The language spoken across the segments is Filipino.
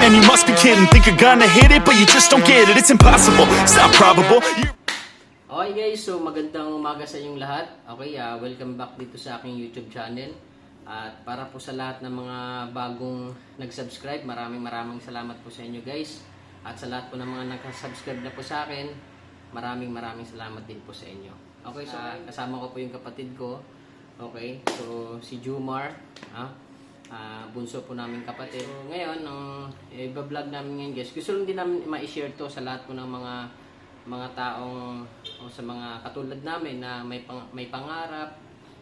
Man, you must be kidding. Think you're gonna hit it, but you just don't get it. It's impossible, it's not probable. Okay guys, so magandang umaga sa inyong lahat. Okay, welcome back dito sa aking YouTube channel. At para po sa lahat ng mga bagong nag-subscribe, maraming salamat po sa inyo guys. At sa lahat po ng mga nag-subscribe na po sa akin, maraming salamat din po sa inyo. Okay, so kasama ko po yung kapatid ko. Okay, so si Jumar, bunso po namin kapatid. So ngayon, i-vlog namin ngayon guys. Gusto lang din namin ma-share to sa lahat po ng mga taong o sa mga katulad namin na may pangarap,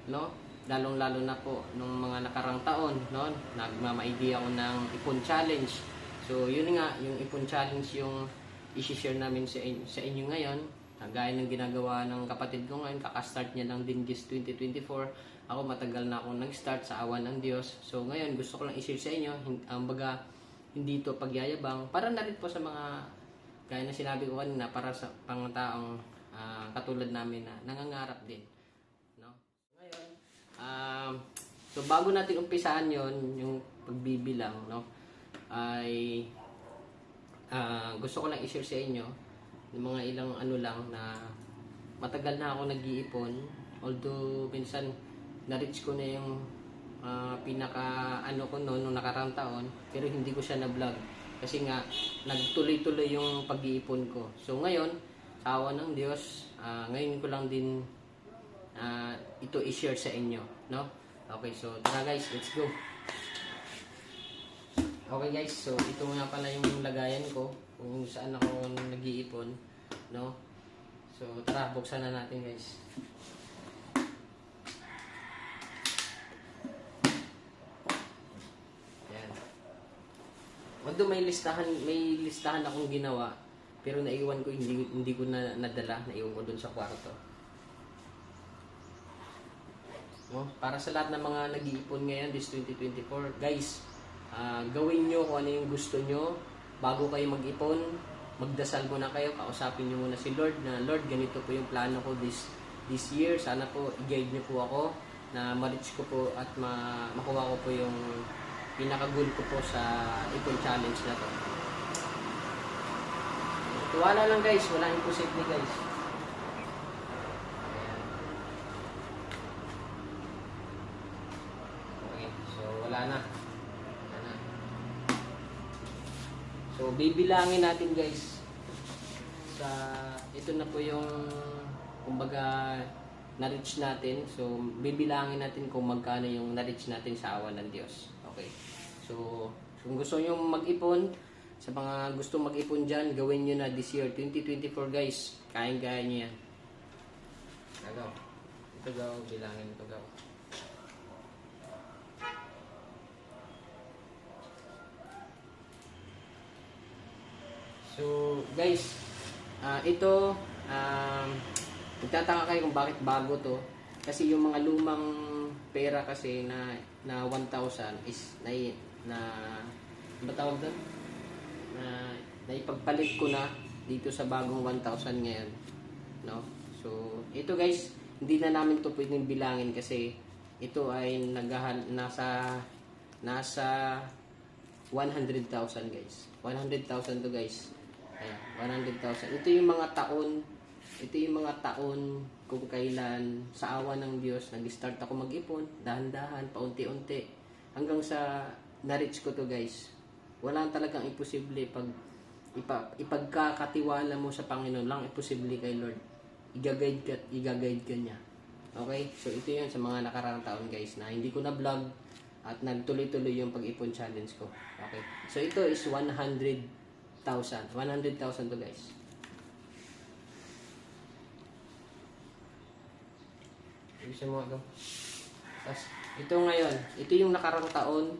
no? Lalong-lalo na po nung mga nakarang taon, no? Nagmama-idea ako ng Ipon Challenge. So, yun nga, yung Ipon Challenge yung i-share namin sa inyo ngayon. Gaya ng ginagawa ng kapatid ko ngayon, kaka-start niya lang din this 2024. Ako matagal na akong nag-start sa awan ng Diyos. So, ngayon gusto ko lang i-share sa inyo, baga hindi to pagyayabang, para na rin po sa mga gaya na sinabi ko kanina, para sa pangtaong katulad namin na nangangarap din, no? Ngayon, so bago natin umpisaan yon yung pagbibilang, no, ay gusto ko lang i-share sa inyo ng mga ilang ano lang na matagal na ako nag-iipon, although minsan na-reach ko na yung pinaka ano ko noon nung nakarang taon, pero hindi ko siya na-vlog kasi nga nagtuloy-tuloy yung pag-iipon ko. So ngayon, sa awa ng Diyos, ngayon ko lang din ito i-share sa inyo, no? Okay, so tara guys, let's go. Okay guys, so ito nga pala yung lagayan ko kung saan ako nag-iipon, no? So tara, buksan na natin guys. Although may listahan akong ginawa, pero naiwan ko, hindi ko na nadala, naiwan ko dun sa kwarto. No? Para sa lahat ng mga nag-iipon ngayon this 2024, guys, gawin nyo kung ano yung gusto nyo bago kayo mag-ipon. Magdasal muna kayo, kausapin nyo muna si Lord na, Lord, ganito po yung plano ko this year. Sana po i-guide nyo po ako na ma-reach ko po at makuha ko po yung pinaka-goal ko po sa Ipon Challenge na to. Tuwala lang guys, wala imposible guys. Okay, so wala na. So bibilangin natin guys. Ito na po yung kumbaga na-reach natin. So bibilangin natin kung magkano yung na-reach natin sa awa ng Diyos. Okay. So, kung gusto nyo mag-ipon, sa mga gusto mag-ipon dyan, gawin nyo na this year, 2024 guys. Kayang-kaya nyo yan. Gagaw. Ito gaw, bilangin ito gaw. So, guys, ito, magtataka kayo kung bakit bago to. Kasi yung mga lumang pera kasi na 1,000 is batawag doon? Na ipagpalit ko na dito sa bagong 1,000 ngayon, no? So, ito guys, hindi na namin to pwedeng bilangin kasi ito ay nasa 100,000 guys. 100,000 to guys. Ayan, 100,000. Ito yung mga taon kung kailan sa awa ng Diyos nag-start ako mag-ipon, dahan-dahan, paunti-unti, hanggang sa na-reach ko to guys. Wala talagang imposible pag ipagkakatiwala mo sa Panginoon lang, imposible kay Lord. I-guide ka niya. Okay? So ito yun sa mga nakarang taon guys na hindi ko na vlog at nagtuloy-tuloy yung pag-ipon challenge ko. Okay? So ito is 100,000. 100,000 to guys. Bisa mo ito. Tapos, ito ngayon, ito yung nakarang taon,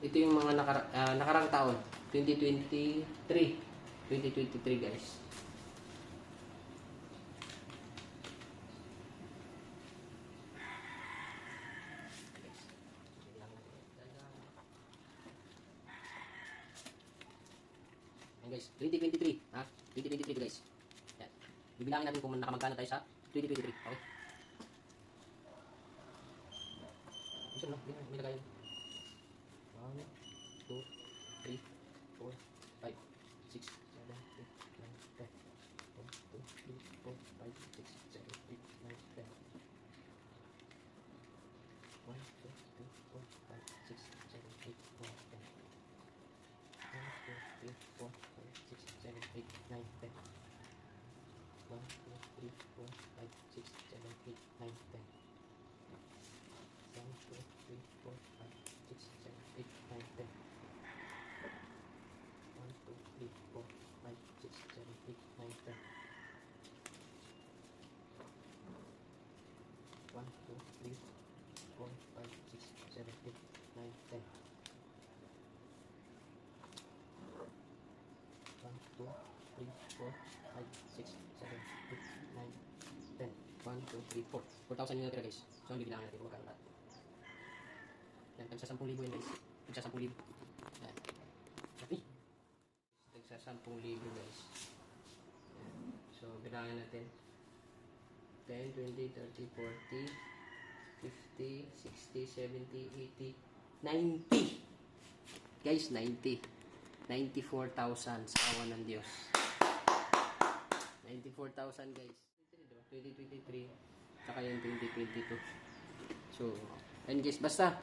ito yung mga nakarang taon, 2023 guys. Ayan guys, 2023, 2023 guys. Yan. Bibilangin natin kung nakamagkano tayo sa 2023, okay? Isa lang, may lagayan. 1, 2, 3, 4, 4, 5, 6, 7, 8, 9, 10. 1, 2, 3, 4, 5, 6, 7, 8, 9, 10. 1, 2, 3, 4, 5, 6, 7, 8, 9, 10. 1, 2, 3, 4, 5, 6, 7, 8, 9, 10. 1, 2, 3, 4, 5, 6, 7, 8, 9, 10. 1, 2, 3, 4, 5, 6, 7, 8, 9, 10. 1, 2, 3, 4, 5, 6, 7, 8, 9, 10. 1, 2, 3, 4, 5, 6, 7, 8, 9, 10. 1, 2, 3, 4, 5, 6, 7, 8, 9, 10. 1, 2, 3, 4. 4,000 yung natira guys. So, hindi bilangan natin kung magkano lahat. Yan, tagsa 10,000 yun guys. Tagsa 10,000. Yan. Okay. Tagsa 10,000 guys. Yan. So, bilangin natin. 10, 20, 30, 40, 50, 60, 70, 80, 90. Guys, 90. 94,000 sa awan ng Diyos. 94,000 guys. 2023 saka yung 2022. So, and guys, basta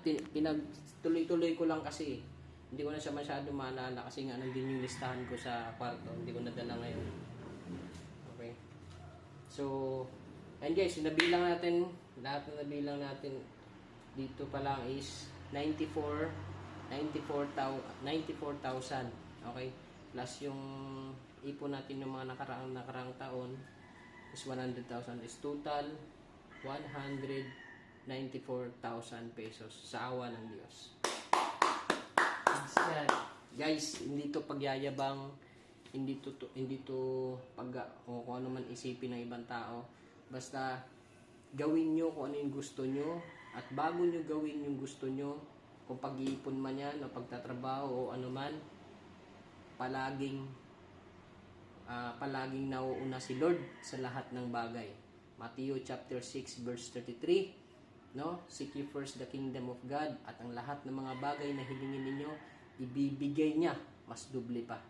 pinagtuloy-tuloy ko lang kasi hindi ko na siya masyado maalala kasi nga nandun yung listahan ko sa kwarto. Hindi ko nadala ngayon. Okay. So, and guys, nabilang natin, lahat na nabilang natin dito pa lang is 94,000. Okay? Plus yung ipon natin ng mga nakaraang taon is 100,000 is total 194,000 pesos sa awa ng Diyos. Guys, hindi to pagyayabang, hindi to pag o kung ano man isipin ng ibang tao. Basta gawin nyo kung ano yung gusto nyo at bago nyo gawin yung gusto nyo, kung pag-iipon man yan o pagtatrabaho o ano man, palaging nauuna si Lord sa lahat ng bagay. Matthew chapter 6 verse 33, no? Seek ye first the kingdom of God at ang lahat ng mga bagay na hilingin ninyo ibibigay niya mas doble pa.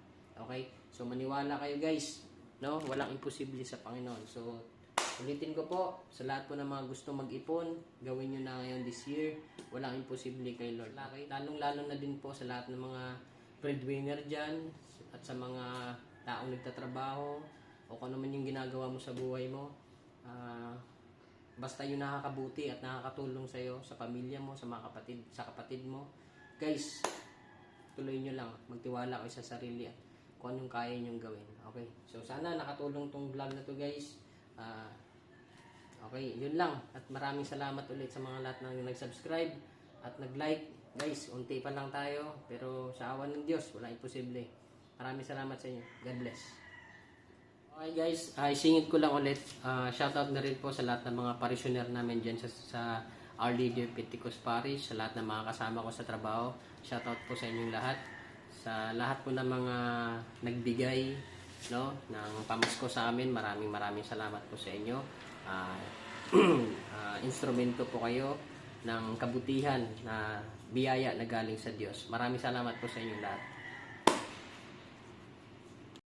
Okay? So maniwala kayo guys, no? Walang imposible sa Panginoon. So ulitin ko po, sa lahat po ng mga gusto mag-ipon, gawin nyo na ngayon this year. Walang imposible kay Lord. Lalong-lalo na din po sa lahat ng mga breadwinner dyan at sa mga taong nagtatrabaho o kung ano man yung ginagawa mo sa buhay mo. Basta yung nakakabuti at nakakatulong sa iyo, sa pamilya mo, sa mga kapatid mo. Guys, tuloy nyo lang. Magtiwala kayo sa sarili at kung anong kaya nyong gawin. Okay? So sana nakatulong tong vlog na to guys. Okay, yun lang. At maraming salamat ulit sa mga lahat ng nag-subscribe at nag-like. Guys, unti pa lang tayo. Pero sa awan ng Diyos, wala imposible. Maraming salamat sa inyo. God bless. Okay guys, isingit ko lang ulit. Shoutout na rin po sa lahat ng mga parishioner namin dyan sa Our Lady of Pentecost Parish. Sa lahat ng mga kasama ko sa trabaho. Shoutout po sa inyong lahat. Sa lahat po ng mga nagbigay, no, ng pamasko sa amin, maraming salamat po sa inyo. Instrumento po kayo ng kabutihan na biyaya na galing sa Diyos. Maraming salamat po sa inyong lahat.